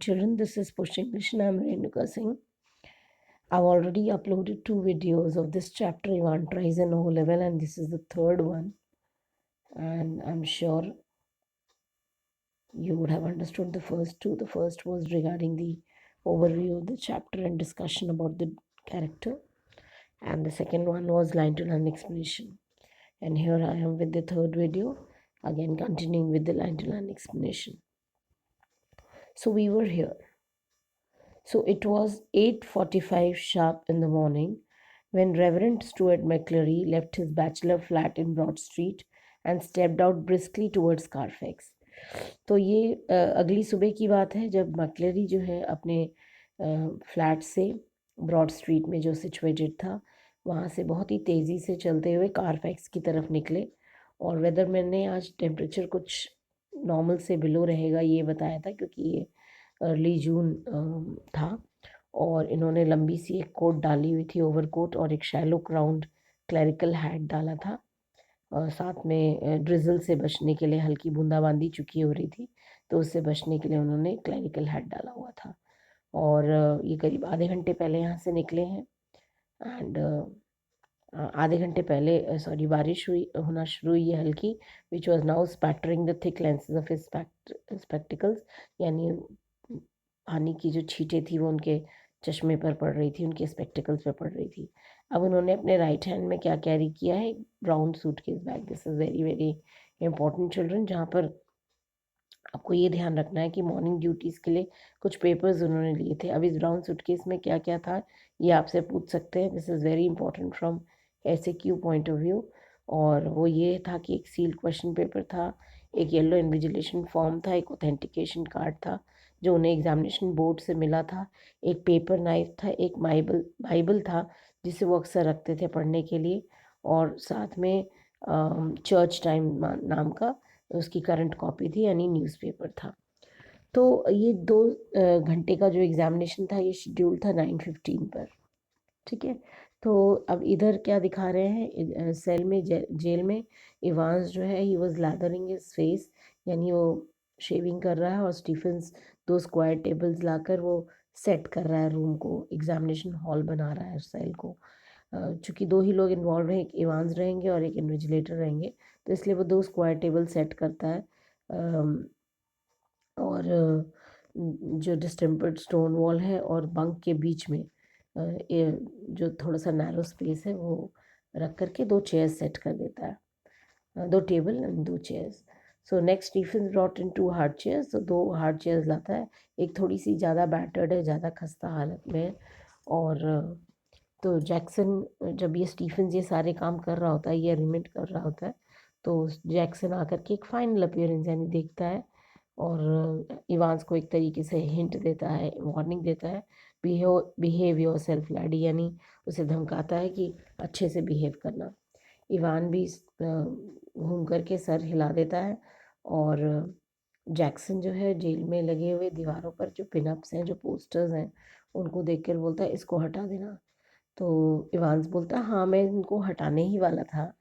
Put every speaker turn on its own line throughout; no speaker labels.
children, this is Push English and I'm Renuka Singh. I've already uploaded 2 videos of this chapter, Ivan tries an O level, and this is the third one. And I'm sure you would have understood the first two. The first was regarding the overview of the chapter and discussion about the character. And the second one was line to line explanation. And here I am with the third video, again continuing with the line to line explanation. So we were here. So it was 8:45 sharp in the morning when Reverend Stuart McCleary left his bachelor flat in Broad Street and stepped out briskly towards Carfax. तो ये अगली सुबह की बात है जब मैक्लेरी जो है अपने फ्लैट से ब्रॉड स्ट्रीट में जो सिचुएटेड था वहाँ से बहुत ही तेज़ी से चलते हुए कारफैक्स की तरफ निकले और वेदरमैन ने आज टेम्परेचर कुछ नॉर्मल से बिलो रहेगा ये बताया था क्योंकि ये अर्ली जून था और इन्होंने लंबी सी एक कोट डाली हुई थी ओवरकोट और एक शैलो क्राउंड क्लरिकल हैट डाला था और साथ में ड्रिजल से बचने के लिए हल्की बूंदाबांदी चुकी हो रही थी तो उससे बचने के लिए उन्होंने क्लरिकल हैट डाला हुआ था और ये करीब आधे घंटे पहले यहाँ से निकले हैं एंड आधे घंटे पहले सॉरी बारिश हुई होना शुरू हुई है हल्की which was now spattering the thick lenses of his spectacles यानी पानी की जो छींटें थी वो उनके चश्मे पर पड़ रही थी उनके स्पेक्टिकल्स पर पड़ रही थी अब उन्होंने अपने राइट हैंड में क्या कैरी किया है brown suitcase bag this is very very important children जहाँ पर आपको ये ध्यान रखना है कि मॉर्निंग ड्यूटीज़ के लिए कुछ पेपर्स उन्होंने लिए थे अब इस ब्राउन सूटकेस में क्या क्या था ये आपसे पूछ सकते हैं this is very important from SAQ point of view और वो ये था कि एक सील्ड क्वेश्चन पेपर था एक येलो इन्विजिलेशन फॉर्म था एक ऑथेंटिकेशन कार्ड था जो उन्हें एग्जामिनेशन बोर्ड से मिला था एक पेपर नाइफ था एक बाइबल था जिसे वो अक्सर रखते थे पढ़ने के लिए और साथ में चर्च टाइम नाम का उसकी करंट कॉपी थी यानी न्यूज़पेपर था तो ये 2 घंटे का जो एग्ज़ामिनेशन था ये शेड्यूल था 9:15 पर ठीक है तो अब इधर क्या दिखा रहे हैं सेल में जेल में इवांस जो है ही वाज लैदरिंग हिज फेस यानी वो शेविंग कर रहा है और स्टीफन्स 2 स्क्वायर टेबल्स लाकर वो सेट कर रहा है रूम को एग्जामिनेशन हॉल बना रहा है सेल को चूँकि 2 ही लोग इन्वॉल्व हैं एक इवांस रहेंगे और एक इन्विजिलेटर रहेंगे तो इसलिए वो 2 स्क्वायर टेबल सेट करता है और जो डिस्टेम्पर्ड स्टोन वॉल है और बंक के बीच में जो थोड़ा सा नैरो स्पेस है वो रख करके 2 चेयर्स सेट कर देता है 2 table and 2 chairs so next Stephen brought in 2 hard chairs तो 2 हार्ड चेयर्स लाता है एक थोड़ी सी ज़्यादा बैटर्ड है ज़्यादा खस्ता हालत में है और तो जैक्सन जब ये स्टीफन ये सारे काम कर रहा होता है ये अरेंजमेंट कर रहा होता है तो जैक्सन आकर के एक फाइनल अपीयरेंस यानी देखता है और इवांस को एक तरीके से हिंट देता है वार्निंग देता है बिहेव योर सेल्फ लैडी यानी उसे धमकाता है कि अच्छे से बिहेव करना इवान भी घूम करके सर हिला देता है और जैक्सन जो है जेल में लगे हुए दीवारों पर जो पिनअप्स हैं जो पोस्टर्स हैं उनको देखकर बोलता है इसको हटा देना तो इवांस बोलता है हाँ मैं इनको हटाने ही वाला था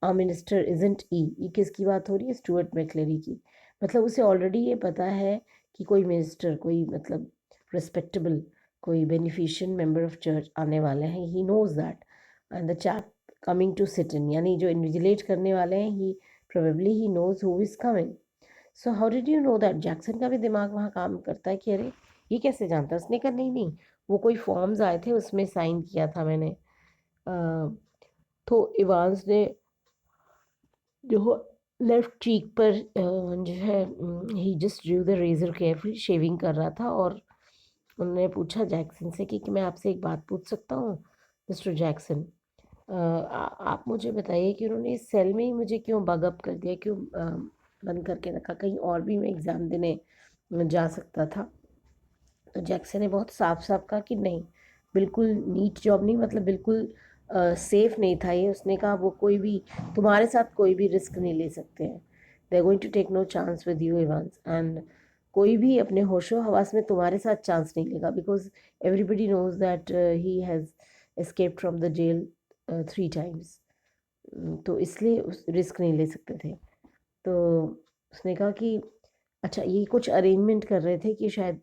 आ मिनिस्टर इजंट ये किसकी बात हो रही है स्टुअर्ट मैक्लेरी की मतलब उसे ऑलरेडी ये पता है कि कोई मिनिस्टर कोई मतलब रिस्पेक्टेबल कोई बेनिफिशियन मेंबर ऑफ चर्च आने वाले हैं he knows that and the chap coming to sit in यानी जो इन्विजिलेट करने वाले हैं he probably he knows who is coming so how did you know that Jackson का भी दिमाग वहाँ काम करता है कि अरे ये कैसे जानता उसने कहा नहीं नहीं वो कोई फॉर्म्स आए थे उसमें साइन किया था मैंने तो इवांस ने जो लेफ्ट चीक पर जो है he just drew the razor carefully shaving कर रहा था और उन्होंने पूछा जैक्सन से कि मैं आपसे एक बात पूछ सकता हूँ मिस्टर जैक्सन आप मुझे बताइए कि उन्होंने इस सेल में ही मुझे क्यों बगअप कर दिया क्यों बंद करके रखा कहीं और भी मैं एग्ज़ाम देने जा सकता था तो जैक्सन ने बहुत साफ साफ कहा कि नहीं बिल्कुल नीट जॉब नहीं मतलब बिल्कुल सेफ़ नहीं था ये उसने कहा वो कोई भी तुम्हारे साथ कोई भी रिस्क नहीं ले सकते हैं they are going to take no chance with you Evans and कोई भी अपने होशो हवास में तुम्हारे साथ चांस नहीं लेगा because everybody knows that he has escaped from the jail 3 times तो इसलिए उस रिस्क नहीं ले सकते थे तो उसने कहा कि अच्छा, ये कुछ अरेंजमेंट कर रहे थे कि शायद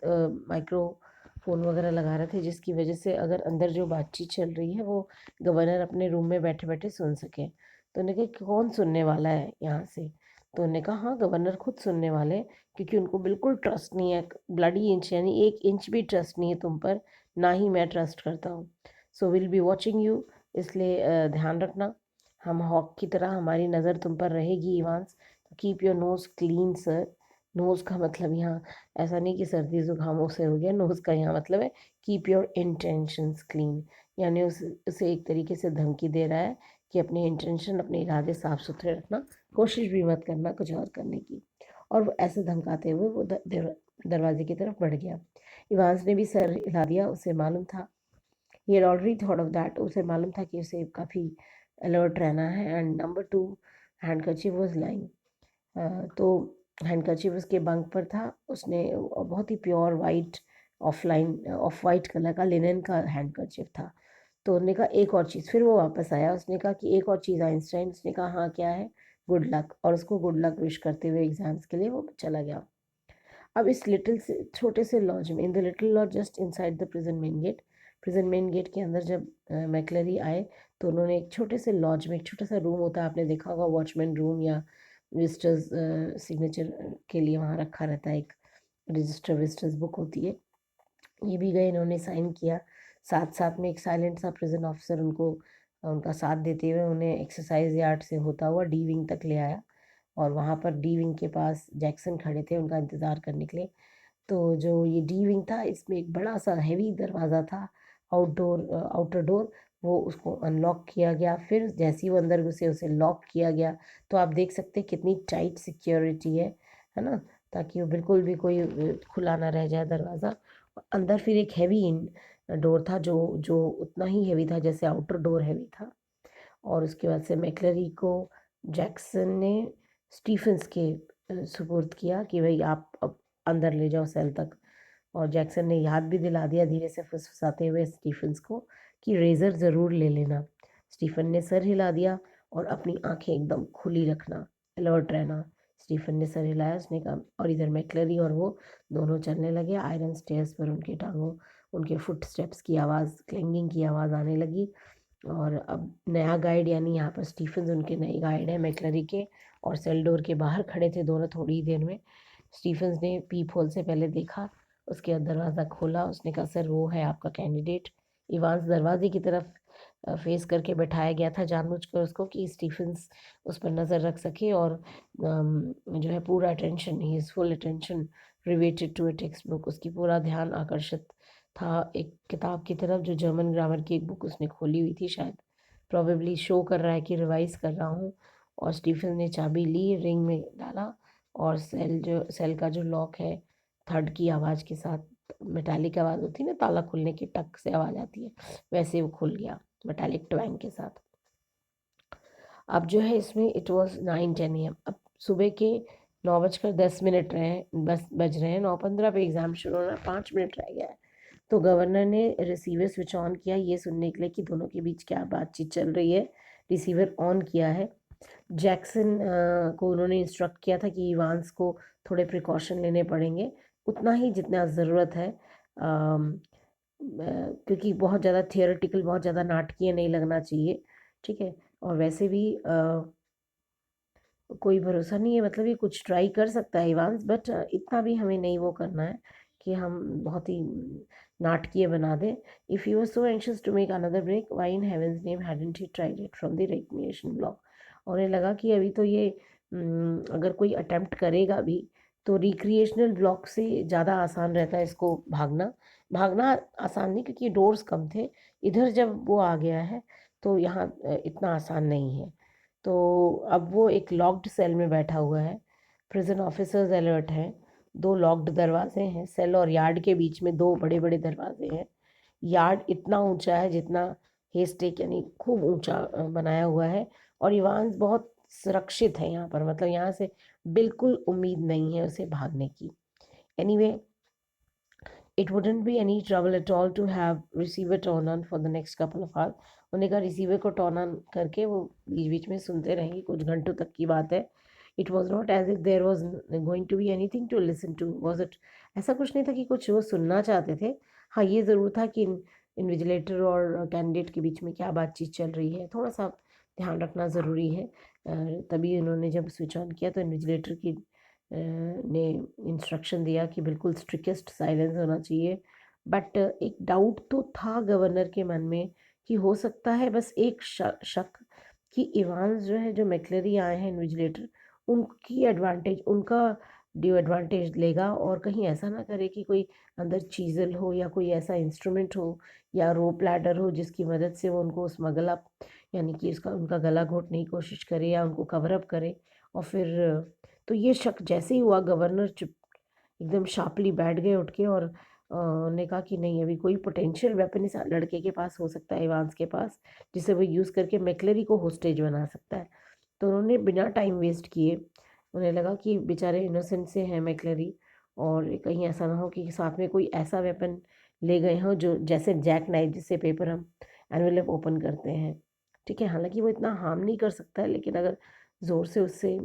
माइक्रोफोन वगैरह लगा रहे थे, जिसकी वजह से अगर अंदर जो बातचीत चल रही है वो गवर्नर अपने रूम में बैठे बैठे सुन सके। तो उन्होंने कहा कि कौन सुनने वाला है यहाँ से? तो उन्होंने कहा हाँ, गवर्नर खुद सुनने वाले हैं, क्योंकि उनको बिल्कुल ट्रस्ट नहीं है, ब्लडी इंच यानी 1 इंच भी ट्रस्ट नहीं है तुम पर, ना ही मैं ट्रस्ट करता हूँ। So will be watching you, इसलिए ध्यान रखना, हम हॉक की तरह हमारी नज़र तुम पर रहेगी Evans. Keep your nose clean sir. Nose का मतलब यहाँ ऐसा नहीं कि सर्दी ज़ुकामों से हो गया, नोज़ का यहाँ मतलब है कीप योर इंटेंशंस क्लीन, यानी उसे एक तरीके से धमकी दे रहा है कि अपने इंटेंशन, अपने इरादे साफ सुथरे रखना, कोशिश भी मत करना कुछ और करने की। और वो ऐसे धमकाते हुए वो दरवाजे की तरफ बढ़ गया। इवांस ने भी सर हिला दिया, उसे मालूम था, he had already thought of that, उसे मालूम था कि उसे काफ़ी अलर्ट रहना है। And number 2, handkerchief was lying. तो हैंडकरचीफ उसके बंक पर था, उसने बहुत ही pure white off white colour का लिनन का हैंडकरचीफ था। तो उन्होंने कहा एक और चीज़, फिर वो वापस आया, उसने कहा कि एक और चीज़ आइंस्टाइन, उसने कहा हाँ क्या है? गुड लक, और उसको गुड लक विश करते हुए एग्जाम्स के लिए वो चला गया। अब इस लिटिल से छोटे से लॉज में, in the little lodge just inside the prison main gate के अंदर जब मैकलरी आए, तो उन्होंने एक छोटे से लॉज में, एक छोटा सा रूम होता है, आपने देखा होगा वॉचमैन रूम, या विजिटर्स सिग्नेचर के लिए वहाँ रखा रहता है, एक रजिस्टर विजिटर्स बुक होती है, ये भी गए, इन्होंने साइन किया। साथ साथ में एक साइलेंट सा प्रिजन ऑफिसर उनको उनका साथ देते हुए उन्हें एक्सरसाइज यार्ड से होता हुआ डी विंग तक ले आया, और वहाँ पर डी विंग के पास जैक्सन खड़े थे उनका इंतज़ार करने के लिए। तो जो ये डी विंग था, इसमें एक बड़ा सा हैवी दरवाज़ा था, आउटर डोर, वो उसको अनलॉक किया गया, फिर जैसे ही वो अंदर घुसे उसे लॉक किया गया। तो आप देख सकते हैं कितनी टाइट सिक्योरिटी है ना, ताकि वो बिल्कुल भी कोई खुला ना रह जाए दरवाज़ा। अंदर फिर एक हैवी डोर था, जो जो उतना ही हैवी था जैसे आउटर डोर हैवी था। और उसके बाद से मैकलरी को जैक्सन ने स्टीफन्स के सुपुर्द किया कि भाई आप अब अंदर ले जाओ सेल तक। और जैक्सन ने याद भी दिला दिया धीरे से फुसफुसाते हुए स्टीफन्स को कि रेज़र ज़रूर ले लेना। स्टीफन ने सर हिला दिया और अपनी आंखें एकदम खुली रखना, अलर्ट रहना। स्टीफन ने सर हिलाया, उसने कहा, और इधर मैकलरी और वो दोनों चलने लगे आयरन स्टेयर्स पर, उनकी टांगों, उनके फुट स्टेप्स की आवाज़, क्लैंगिंग की आवाज़ आने लगी। और अब नया गाइड, यानी यहाँ पर स्टीफन्स उनके नए गाइड हैं मैकलरी के, और सेल डोर के बाहर खड़े थे दोनों थोड़ी ही देर में। स्टीफन्स ने पीप होल से पहले देखा, उसके बाद दरवाज़ा खोला, उसने कहा सर वो है आपका कैंडिडेट। इवांस दरवाजे की तरफ फेस करके बैठाया गया था जानबूझकर उसको, कि स्टीफन्स उस पर नज़र रख सके, और जो है पूरा attention, he is full attention related to a text book, उसकी पूरा ध्यान आकर्षित था एक किताब की तरफ, जो जर्मन ग्रामर की एक बुक उसने खोली हुई थी, शायद प्रोबेबली शो कर रहा है कि रिवाइज कर रहा हूँ। और स्टीफन ने चाबी ली, रिंग में डाला, और सेल का जो लॉक है, थर्ड की आवाज़ के साथ, मेटालिक आवाज़ होती है ना, ताला खुलने की टक से आवाज़ आती है, वैसे वो खुल गया मेटालिक ट्वैंग के साथ। अब जो है इसमें इट वॉज 9:10 AM, अब सुबह के 9:10 बज रहे हैं, 9:15 पे एग्ज़ाम शुरू होना, 5 मिनट रह गया है। तो गवर्नर ने रिसीवर स्विच ऑन किया ये सुनने के लिए कि दोनों के बीच क्या बातचीत चल रही है। रिसीवर ऑन किया है। जैक्सन को उन्होंने इंस्ट्रक्ट किया था कि इवांस को थोड़े प्रिकॉशन लेने पड़ेंगे, उतना ही जितना ज़रूरत है, क्योंकि बहुत ज़्यादा थियोरेटिकल, बहुत ज़्यादा नाटकीय नहीं लगना चाहिए, ठीक है। और वैसे भी कोई भरोसा नहीं है, मतलब ये कुछ ट्राई कर सकता है इवांस, बट इतना भी हमें नहीं वो करना है कि हम बहुत ही नाटकीय बना दें। If you are so anxious to make another break, why in heaven's name hadn't he tried it from the recognition block. और उन्हें लगा कि अभी तो ये अगर कोई अटेम्प्ट करेगा भी, तो रिक्रिएशनल ब्लॉक से ज़्यादा आसान रहता है इसको भागना। भागना आसान नहीं, क्योंकि डोर्स कम थे, इधर जब वो आ गया है तो यहाँ इतना आसान नहीं है। तो अब वो एक लॉक्ड सेल में बैठा हुआ है, प्रिजन ऑफिसर्स अलर्ट हैं, 2 लॉक्ड दरवाजे हैं, सेल और यार्ड के बीच में 2 बड़े-बड़े दरवाजे हैं। यार्ड इतना ऊंचा है जितना हेस्टेक, यानी खूब ऊंचा बनाया हुआ है, और इवांस बहुत सुरक्षित है यहाँ पर, मतलब यहाँ से बिल्कुल उम्मीद नहीं है उसे भागने की। Anyway, it wouldn't be any trouble at all to have receiver turn on for the next couple of hours. उन्होंने कहा रिसीवर को टर्न ऑन करके वो बीच बीच में सुनते रहेंगे, कुछ घंटों तक की बात है। It was not as if there was going to be anything to listen to, was it? ऐसा कुछ नहीं था कि कुछ वो सुनना चाहते थे। हाँ, ये ज़रूर था कि इन्विजिलेटर और कैंडिडेट के बीच में क्या बातचीत चल रही है, थोड़ा सा ध्यान रखना ज़रूरी है। तभी उन्होंने जब स्विच ऑन किया तो इन्विजिलेटर की ने इंस्ट्रक्शन दिया कि बिल्कुल स्ट्रिक्टेस्ट साइलेंस होना चाहिए। बट एक डाउट तो था गवर्नर के मन में कि हो सकता है बस एक शक कि इवांस जो है, जो मैक्लेरी आए हैं इन्विजिलेटर, उनकी एडवांटेज, उनका ड्यू एडवांटेज लेगा और कहीं ऐसा ना करे कि कोई अंदर चीज़ल हो या कोई ऐसा इंस्ट्रूमेंट हो या रोप लैडर हो जिसकी मदद से वो उनको स्मगल अप, यानी कि उसका उनका गला घोटने की कोशिश करे या उनको कवर अप करे। और फिर तो ये शक जैसे ही हुआ, गवर्नर चुप एकदम शार्पली बैठ गए उठ के, और उन्होंने कहा कि नहीं, अभी कोई पोटेंशियल वेपन इस लड़के के पास हो सकता है, इवांस के पास, जिसे वो यूज़ करके मैक्लेरी को होस्टेज बना सकता है। तो उन्होंने बिना टाइम वेस्ट किए, उन्हें लगा कि बेचारे इनोसेंट से हैं मैक्लेरी, और कहीं ऐसा ना हो कि साथ में कोई ऐसा वेपन ले गए हों जो जैसे जैक नाइफ जिससे पेपर हम एनवेलप ओपन करते हैं। ठीक है, हालांकि वो इतना हार्म नहीं कर सकता है, लेकिन अगर ज़ोर से उससे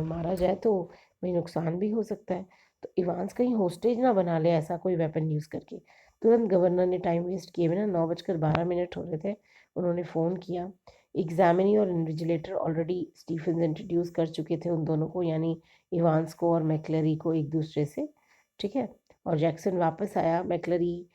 मारा जाए तो वही नुकसान भी हो सकता है। तो इवांस कहीं होस्टेज ना बना ले ऐसा कोई वेपन यूज़ करके। तुरंत गवर्नर ने टाइम वेस्ट किए बिना, 9:12 हो रहे थे, उन्होंने फ़ोन किया। एग्जामिनी और इन्विजिलेटर ऑलरेडी स्टीफन्स इंट्रोड्यूस कर चुके थे उन दोनों को, यानी इवांस को और मैक्लेरी को एक दूसरे से। ठीक है, और जैक्सन वापस आया। मैक्लेरी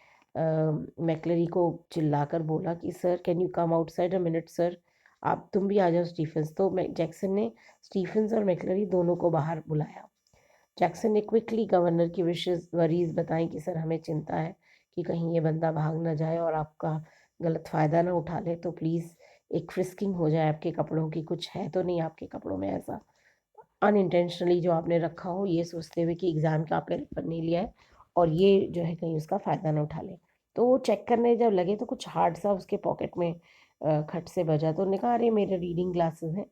को चिल्लाकर बोला कि sir, can you come outside a minute sir, आप तुम भी आ जाओ स्टीफन्स। तो जैक्सन ने स्टीफन्स और मैक्लेरी दोनों को बाहर बुलाया। जैक्सन ने क्विकली गवर्नर की विशेष वरीज बताई कि सर, हमें चिंता है कि कहीं ये बंदा भाग ना जाए और आपका गलत फ़ायदा ना उठा ले, तो प्लीज़ एक फ्रिस्किंग हो जाए आपके कपड़ों की, कुछ है तो नहीं आपके कपड़ों में ऐसा अनइंटेंशनली जो आपने रखा हो, ये सोचते हुए कि एग्ज़ाम का आपने पेपर नहीं लिया है और ये जो है कहीं उसका फ़ायदा ना उठा ले। तो वो चेक करने जब लगे तो कुछ हार्ड सा उसके पॉकेट में खट से बजा, तो उन्होंने कहा, अरे मेरे रीडिंग ग्लासेस हैं।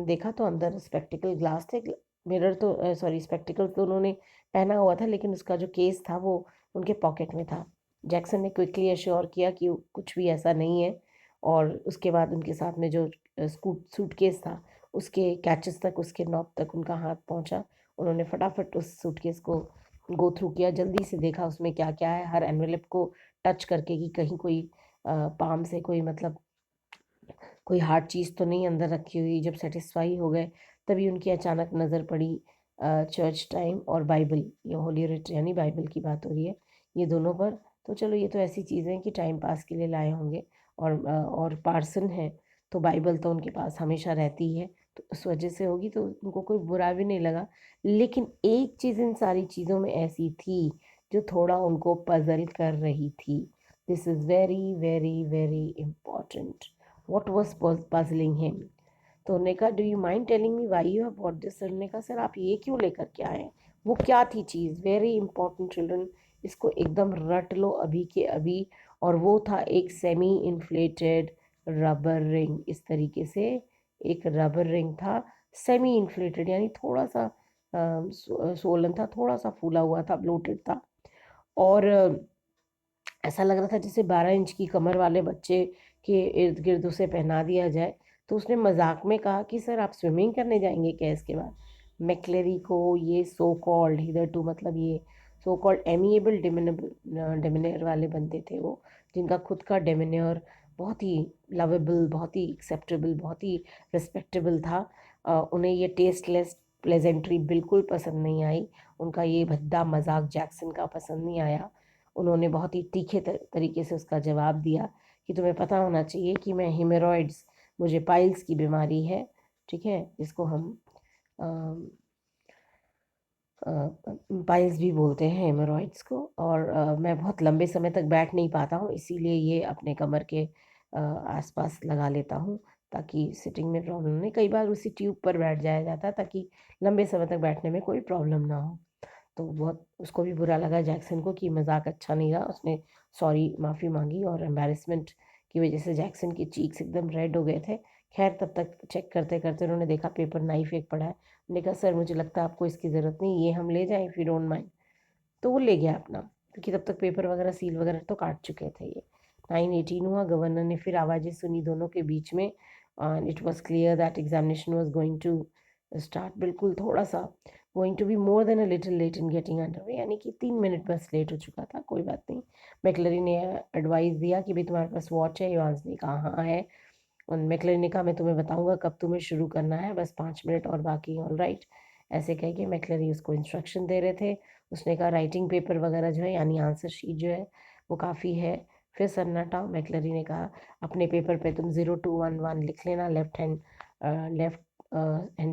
देखा तो अंदर स्पेक्टिकल ग्लास थे, मिरर तो सॉरी स्पेक्टिकल तो उन्होंने पहना हुआ था, लेकिन उसका जो केस था वो उनके पॉकेट में था। जैक्सन ने क्विकली अश्योर किया कि कुछ भी ऐसा नहीं है, और उसके बाद उनके साथ में जो सूटकेस था उसके कैचेस तक, उसके नॉब तक उनका हाथ पहुंचा। उन्होंने फटाफट उस सूटकेस को गो थ्रू किया, जल्दी से देखा उसमें क्या क्या है, हर एनवेलप को टच करके कि कहीं कोई पाम से कोई मतलब कोई हार्ड चीज़ तो नहीं अंदर रखी हुई। जब सेटिस्फाई हो गए तभी उनकी अचानक नज़र पड़ी चर्च टाइम और बाइबल, ये होली रिट यानी बाइबल की बात हो रही है, ये दोनों पर। तो चलो, ये तो ऐसी चीज़ें हैं कि टाइम पास के लिए लाए होंगे, और पार्सन है तो बाइबल तो उनके पास हमेशा रहती है, तो उस वजह से होगी, तो उनको कोई बुरा भी नहीं लगा। लेकिन एक चीज़ इन सारी चीज़ों में ऐसी थी जो थोड़ा उनको पजल कर रही थी। This is very very very important. what was puzzling him? तो उन्होंने कहा, do you mind telling me why you have bought this? Sir ने कहा, सर आप ये क्यों लेकर के आए हैं? वो क्या थी चीज़? वेरी इंपॉर्टेंट चिल्ड्रन, इसको एकदम रट लो अभी के अभी। और वो था एक सेमी इन्फ्लेटेड रबर रिंग। इस तरीके से एक रबर रिंग था, सेमी इन्फ्लेटेड, यानी थोड़ा सा सोलन था, थोड़ा सा फूला हुआ था, ब्लोटेड था, और ऐसा लग रहा था जैसे 12 इंच की कमर वाले बच्चे के इर्द गिर्द उसे पहना दिया जाए। तो उसने मजाक में कहा कि सर, आप स्विमिंग करने जाएंगे क्या इसके बाद? मैक्लेरी को ये सो कॉल्ड हिदर टू, मतलब ये सो कॉल्ड एमिएबल डिमिनियर वाले बनते थे वो, जिनका खुद का डिमिनियर बहुत ही लवेबल, बहुत ही एक्सेप्टेबल, बहुत ही रिस्पेक्टेबल था, उन्हें ये टेस्टलेस प्लेजेंट्री बिल्कुल पसंद नहीं आई। उनका ये भद्दा मजाक जैक्सन का पसंद नहीं आया। उन्होंने बहुत ही तीखे तरीके से उसका जवाब दिया कि तुम्हें पता होना चाहिए कि मैं हेमोरॉइड्स, मुझे पाइल्स की बीमारी है, ठीक है, जिसको हम पाइल्स भी बोलते हैं हेमोरॉइड्स को, और मैं बहुत लंबे समय तक बैठ नहीं पाता हूँ, इसीलिए ये अपने कमर के आसपास लगा लेता हूँ ताकि सिटिंग में प्रॉब्लम नहीं। कई बार उसी ट्यूब पर बैठ जाया जाता है ताकि लंबे समय तक बैठने में कोई प्रॉब्लम ना हो। तो बहुत उसको भी बुरा लगा जैक्सन को कि मजाक अच्छा नहीं रहा। उसने सॉरी, माफ़ी मांगी, और एम्बैरेसमेंट की वजह से जैक्सन की चीक्स एकदम रेड हो गए थे। खैर, तब तक चेक करते करते उन्होंने देखा पेपर नाइफ एक पड़ा है। उन्होंने कहा, सर मुझे लगता है आपको इसकी ज़रूरत नहीं, ये हम ले जाएं इफ़ यू डोंट माइंड। तो वो ले गया अपना, क्योंकि तब तक पेपर वगैरह सील वगैरह तो काट चुके थे ये। 9:18 हुआ। गवर्नर ने फिर आवाज़ें सुनी दोनों के बीच में, it was clear that examination was going to start बिल्कुल थोड़ा सा going to be more than a little late in getting under way, यानी कि 3 मिनट बस लेट हो चुका था। कोई बात नहीं। मैक्लरी ने एडवाइस दिया कि भाई तुम्हारे पास वॉच है। इवांस ने कहा हाँ है। और मैक्लरी ने कहा मैं तुम्हें बताऊंगा कब तुम्हें शुरू करना है, बस 5 मिनट और बाकी, ऑल राइट। ऐसे कह के मैक्लरी उसको इंस्ट्रक्शन दे रहे थे। उसने कहा राइटिंग पेपर वगैरह जो है यानी आंसर शीट जो है वो काफ़ी है। फिर सन्नाटा। मैक्लरी ने कहा अपने पेपर पे तुम 0211 लिख लेना, left hand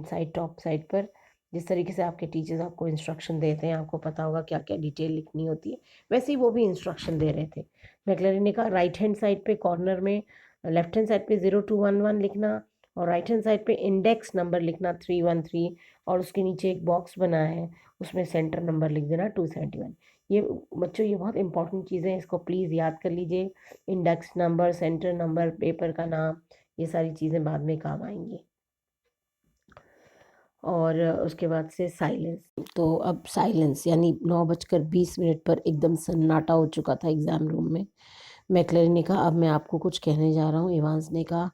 side top side पर, जिस तरीके से आपके टीचर्स आपको इंस्ट्रक्शन देते हैं, आपको पता होगा क्या क्या डिटेल लिखनी होती है, वैसे ही वो भी इंस्ट्रक्शन दे रहे थे। मैक्लरी ने कहा राइट हैंड साइड पे कॉर्नर में, लेफ्ट हैंड साइड पे 0211 लिखना, और राइट हैंड साइड पे इंडेक्स नंबर लिखना 313, और उसके नीचे एक बॉक्स बना है उसमें सेंटर नंबर लिख देना 271। ये बच्चों ये बहुत इंपॉर्टेंट चीज़ें हैं, इसको प्लीज़ याद कर लीजिए। Index number, centre number, paper का नाम, ये सारी चीज़ें बाद में काम आएंगी। और उसके बाद से साइलेंस। तो अब साइलेंस यानी 9:20 पर एकदम सन्नाटा हो चुका था एग्ज़ाम रूम में। मैक्लरी ने कहा अब मैं आपको कुछ कहने जा रहा हूँ। इवांस ने कहा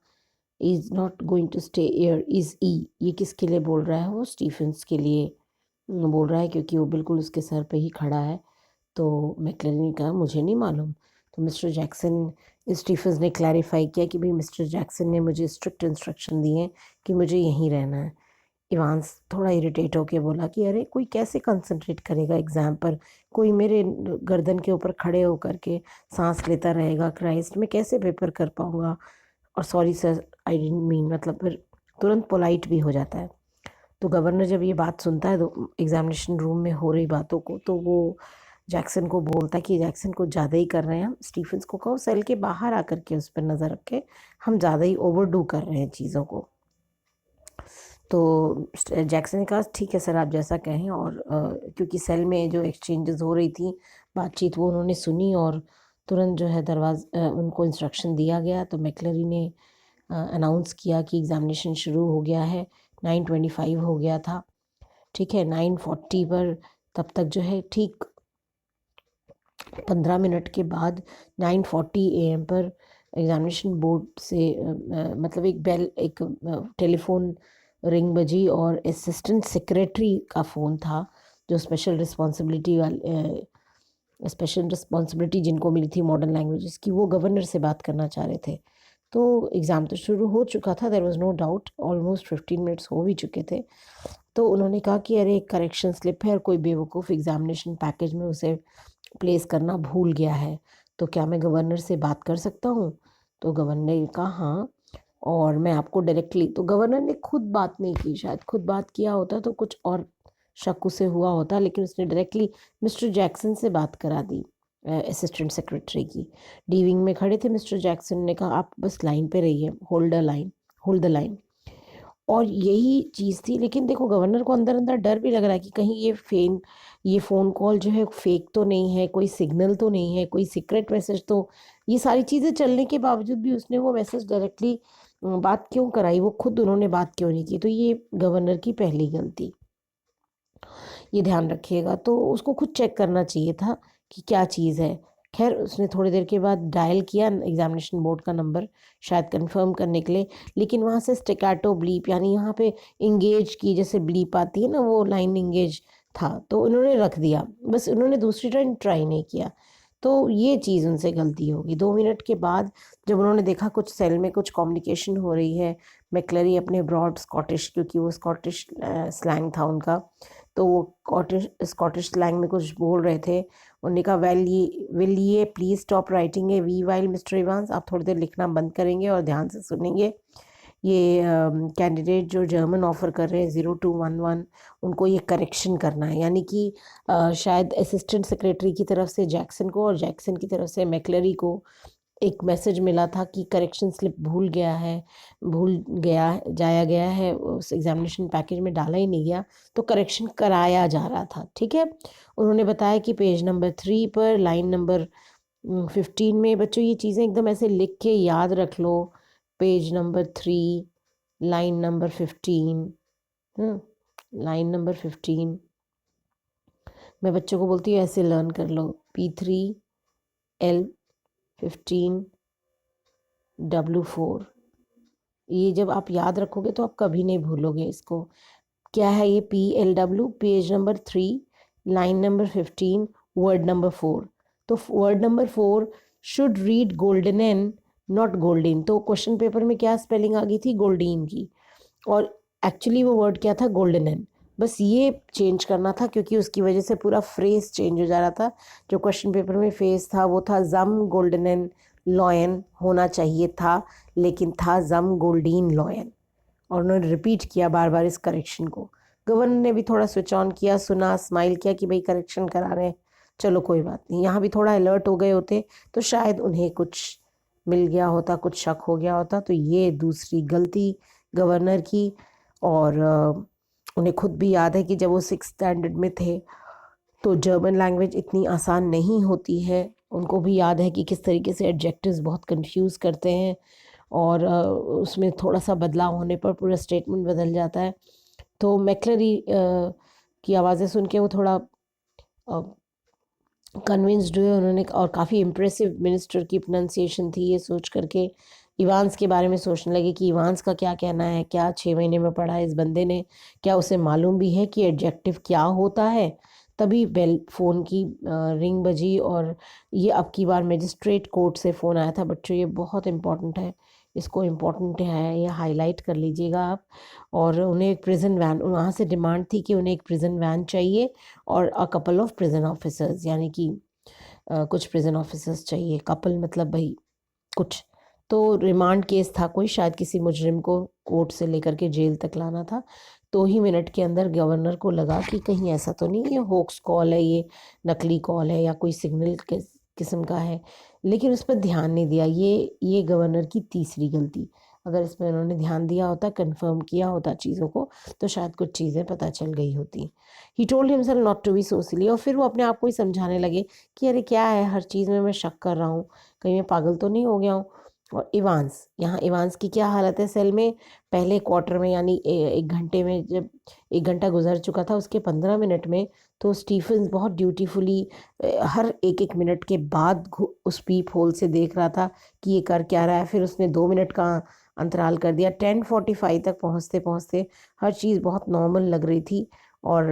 is not going to stay here, is he, ये किसके लिए बोल रहा है? वो स्टीफेंस के लिए बोल रहा है, क्योंकि वो बिल्कुल उसके सर पे ही खड़ा है। तो मैक्लरी ने कहा मुझे नहीं मालूम। तो मिस्टर जैक्सन, स्टीफेंस ने क्लैरिफाई किया कि भाई मिस्टर जैक्सन ने मुझे स्ट्रिक्ट इंस्ट्रक्शन दिए हैं कि मुझे यहीं रहना है। इवांस थोड़ा इरिटेट होके बोला कि अरे कोई कैसे कंसंट्रेट करेगा एग्ज़ाम पर, कोई मेरे गर्दन के ऊपर खड़े होकर के सांस लेता रहेगा, क्राइस्ट मैं कैसे पेपर कर पाऊँगा। और sorry sir I didn't mean, मतलब फिर तुरंत पोलाइट भी हो जाता है। तो गवर्नर जब ये बात सुनता है तो एग्जामिनेशन रूम में हो रही बातों को, तो वो जैक्सन को बोलता है कि जैक्सन कुछ ज़्यादा ही कर रहे हैं हम, स्टीफेंस को कहो सेल के बाहर आकर के उस पर नज़र रखे, हम ज़्यादा ही ओवरडू कर रहे हैं चीज़ों को। तो जैक्सन ने कहा ठीक है सर आप जैसा कहें। और क्योंकि सेल में जो एक्सचेंजेस हो रही थी बातचीत वो उन्होंने सुनी, और तुरंत जो है उनको इंस्ट्रक्शन दिया गया। तो मैक्लरी ने अनाउंस किया कि एग्ज़ामिनेशन शुरू हो गया है। 9:25 हो गया था, ठीक है। 9:40 पर तब तक जो है ठीक 15 मिनट के बाद 9:40 AM पर एग्ज़ामिनेशन बोर्ड से मतलब एक टेलीफोन रिंग बजी, और असिस्टेंट सेक्रेटरी का फ़ोन था जो स्पेशल रिस्पॉन्सिबिलिटी जिनको मिली थी मॉडर्न लैंग्वेजेस की, वो गवर्नर से बात करना चाह रहे थे। तो एग्ज़ाम तो शुरू हो चुका था, there was no doubt, almost 15 minutes हो भी चुके थे। तो उन्होंने कहा कि अरे एक करेक्शन स्लिप है और कोई बेवकूफ़ एग्ज़ामिनेशन पैकेज में उसे प्लेस करना भूल गया है, तो क्या मैं गवर्नर से बात कर सकता हूँ? तो गवर्नर ने कहा हाँ, और मैं आपको डायरेक्टली, तो गवर्नर ने खुद बात नहीं की, शायद खुद बात किया होता तो कुछ और शक उसे हुआ होता, लेकिन उसने डायरेक्टली मिस्टर जैक्सन से बात करा दी, असिस्टेंट सेक्रेटरी की। डी विंग में खड़े थे मिस्टर जैक्सन ने कहा आप बस लाइन पे रहिए, होल्ड द लाइन। और यही चीज़ थी, लेकिन देखो गवर्नर को अंदर अंदर डर भी लग रहा है कि कहीं ये फ़ोन कॉल जो है फेक तो नहीं है, कोई सिग्नल तो नहीं है, कोई सीक्रेट मैसेज तो, ये सारी चीज़ें चलने के बावजूद भी उसने वो मैसेज डायरेक्टली बात क्यों कराई, वो खुद उन्होंने बात क्यों नहीं की। तो ये गवर्नर की पहली गलती, ये ध्यान रखिएगा। तो उसको खुद चेक करना चाहिए था कि क्या चीज़ है। खैर उसने थोड़ी देर के बाद डायल किया एग्जामिनेशन बोर्ड का नंबर, शायद कंफर्म करने के लिए, लेकिन वहाँ से स्टिकाटो ब्लीप, यानी यहाँ पे इंगेज की जैसे ब्लीप आती है ना, वो लाइन इंगेज था, तो उन्होंने रख दिया, बस उन्होंने दूसरी टाइम ट्राई नहीं किया। तो ये चीज़ उनसे गलती होगी। 2 मिनट के बाद जब उन्होंने देखा कुछ सेल में कुछ कम्युनिकेशन हो रही है, मैक्लरी अपने ब्रॉड स्कॉटिश, क्योंकि वो स्कॉटिश स्लैंग था उनका, तो वो स्कॉटिश स्लैंग में कुछ बोल रहे थे। उन्होंने कहा विल ये please stop writing A V while mister Evans, आप थोड़ी देर लिखना बंद करेंगे और ध्यान से सुनेंगे। ये कैंडिडेट जो जर्मन ऑफ़र कर रहे हैं 0211, उनको ये करेक्शन करना है, यानी कि शायद असिस्टेंट सेक्रेटरी की तरफ से जैक्सन को और जैक्सन की तरफ से मैक्लरी को एक मैसेज मिला था कि करेक्शन स्लिप जाया गया है, उस एग्जामिनेशन पैकेज में डाला ही नहीं गया, तो करेक्शन कराया जा रहा था, ठीक है। उन्होंने बताया कि पेज नंबर 3 पर लाइन नंबर 15 में, बच्चों ये चीज़ें एकदम ऐसे लिख के याद रख लो, page number 3 line number 15, line number 15, मैं बच्चों को बोलती हूँ ऐसे लर्न कर लो, P3L15 W4, ये जब आप याद रखोगे तो आप कभी नहीं भूलोगे इसको। क्या है ये PLW, page number 3, line number 15, word number 4। तो word number 4 should read golden not golden. तो क्वेश्चन पेपर में क्या स्पेलिंग आ गई थी? गोल्डन की, और एक्चुअली वो वर्ड क्या था? गोल्डन। बस ये चेंज करना था क्योंकि उसकी वजह से पूरा फ्रेज चेंज हो जा रहा था। जो क्वेश्चन पेपर में फ्रेज था वो था जम गोल्डन लॉयन होना चाहिए था, लेकिन था जम गोल्डीन लॉयन। और उन्होंने रिपीट किया बार बार इस करेक्शन को। गवर्नर ने भी थोड़ा स्विच ऑन किया, सुना, स्माइल किया कि भाई करेक्शन करा रहे हैं, चलो कोई बात नहीं। यहाँ भी थोड़ा अलर्ट हो गए होते तो शायद उन्हें कुछ मिल गया होता, कुछ शक हो गया होता। तो ये दूसरी गलती गवर्नर की। और उन्हें खुद भी याद है कि जब वो 6th स्टैंडर्ड में थे तो जर्मन लैंग्वेज इतनी आसान नहीं होती है। उनको भी याद है कि किस तरीके से एडजेक्टिव्स बहुत कंफ्यूज करते हैं, और उसमें थोड़ा सा बदलाव होने पर पूरा स्टेटमेंट बदल जाता है। तो मैक्लरी की आवाज़ें सुन के वो थोड़ा कन्विंस्ड हुए उन्होंने, और काफ़ी इम्प्रेसिव मिनिस्टर की प्रोनाउंसिएशन थी ये सोच करके। इवांस के बारे में सोचने लगे कि इवांस का क्या कहना है, क्या 6 महीने में पढ़ा है इस बंदे ने, क्या उसे मालूम भी है कि एडजेक्टिव क्या होता है। तभी बेल फ़ोन की रिंग बजी, और ये अब की बार मजिस्ट्रेट कोर्ट से फ़ोन आया था। बच्चों ये बहुत इम्पॉर्टेंट है, इसको इम्पॉर्टेंट है, ये हाईलाइट कर लीजिएगा आप। और उन्हें एक प्रिजन वैन, वहाँ से डिमांड थी कि उन्हें एक प्रिजन वैन चाहिए और a couple of prison officers, यानी कि कुछ प्रिजन ऑफिसर्स चाहिए। कपल मतलब भाई कुछ। तो रिमांड केस था कोई, शायद किसी मुजरिम को कोर्ट से लेकर के जेल तक लाना था। 2 ही मिनट के अंदर गवर्नर को लगा कि कहीं ऐसा तो नहीं ये होक्स कॉल है, ये नकली कॉल है या कोई सिग्नल किस्म का है, लेकिन उस पर ध्यान नहीं दिया। ये गवर्नर की तीसरी गलती। अगर इसमें उन्होंने ध्यान दिया होता, कंफर्म किया होता चीज़ों को, तो शायद कुछ चीज़ें पता चल गई होती। He told himself not to be so silly, और फिर वो अपने आप को ही समझाने लगे कि अरे क्या है, हर चीज़ में मैं शक कर रहा हूँ, कहीं मैं पागल तो नहीं हो गया हूँ। और इवांस, यहाँ इवांस की क्या हालत है सेल में? पहले क्वार्टर में, यानी 1 घंटे में, जब 1 घंटा गुजर चुका था उसके 15 मिनट में, तो स्टीफन्स बहुत ड्यूटीफुली हर 1-1 मिनट के बाद उस पीप होल से देख रहा था कि ये कर क्या रहा है। फिर उसने 2 मिनट का अंतराल कर दिया। 10:45 तक पहुँचते पहुँचते हर चीज़ बहुत नॉर्मल लग रही थी। और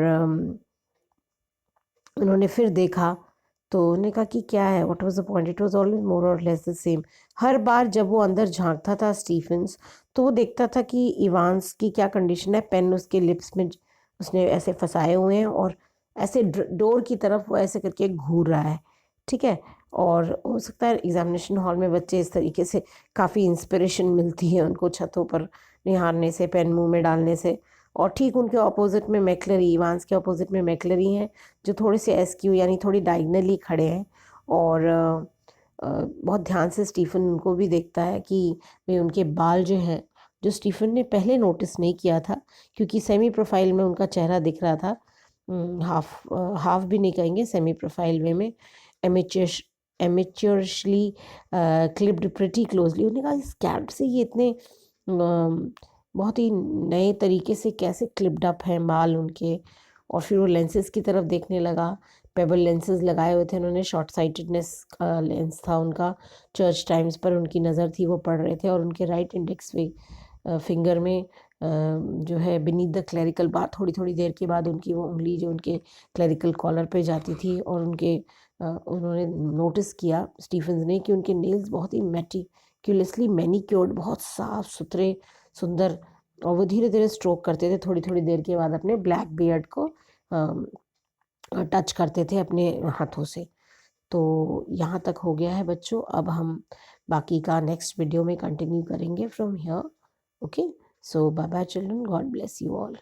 उन्होंने फिर देखा तो उन्होंने कहा कि क्या है, what was the point, it was always more और लेस द सेम। हर बार जब वो अंदर झांकता था स्टीफन्स, तो वो देखता था कि इवांस की क्या कंडीशन है। पेन उसके लिप्स में उसने ऐसे फंसाए हुए हैं, और ऐसे डोर की तरफ वो ऐसे करके घूर रहा है, ठीक है। और हो सकता है एग्जामिनेशन हॉल में बच्चे इस तरीके से काफ़ी इंस्पिरेशन मिलती है उनको छतों पर निहारने से, पेन मुंह में डालने से। और ठीक उनके ऑपोजिट में मैक्लरी, इवांस के ऑपोजिट में मैक्लरी हैं, जो थोड़े से एस्क्यू यानी थोड़ी डायगनली खड़े हैं। और बहुत ध्यान से स्टीफन उनको भी देखता है कि भाई उनके बाल जो हैं, जो स्टीफन ने पहले नोटिस नहीं किया था क्योंकि सेमी प्रोफाइल में उनका चेहरा दिख रहा था, हाफ भी नहीं कहेंगे, सेमी प्रोफाइल वे में, एमेच्योरली क्लिप्ड प्रिटी क्लोजली। उन्होंने कहा इस कैप से ये इतने बहुत ही नए तरीके से कैसे क्लिप्ड अप हैं बाल उनके। और फिर वो लेंसेज की तरफ देखने लगा। पेबल लेंसेज लगाए हुए थे उन्होंने, शॉर्ट साइटेडनेस का लेंस था उनका। चर्च टाइम्स पर उनकी नज़र थी, वो पढ़ रहे थे। और उनके राइट इंडेक्स फिंगर में जो है बीनीथ द क्लरिकल बार, थोड़ी थोड़ी देर के बाद उनकी वो उंगली जो उनके क्लरिकल कॉलर पे जाती थी। और उनके उन्होंने नोटिस किया स्टीफन्स ने कि उनके नेल्स बहुत ही मेटिकुलसली मैनिक्योर्ड, बहुत साफ सुथरे, सुंदर। और वो धीरे धीरे स्ट्रोक करते थे थोड़ी थोड़ी देर के बाद अपने ब्लैक बियर्ड को टच करते थे अपने हाथों से। तो यहाँ तक हो गया है बच्चों। अब हम बाकी का नेक्स्ट वीडियो में कंटिन्यू करेंगे from here. Okay, so bye bye children, God bless you all.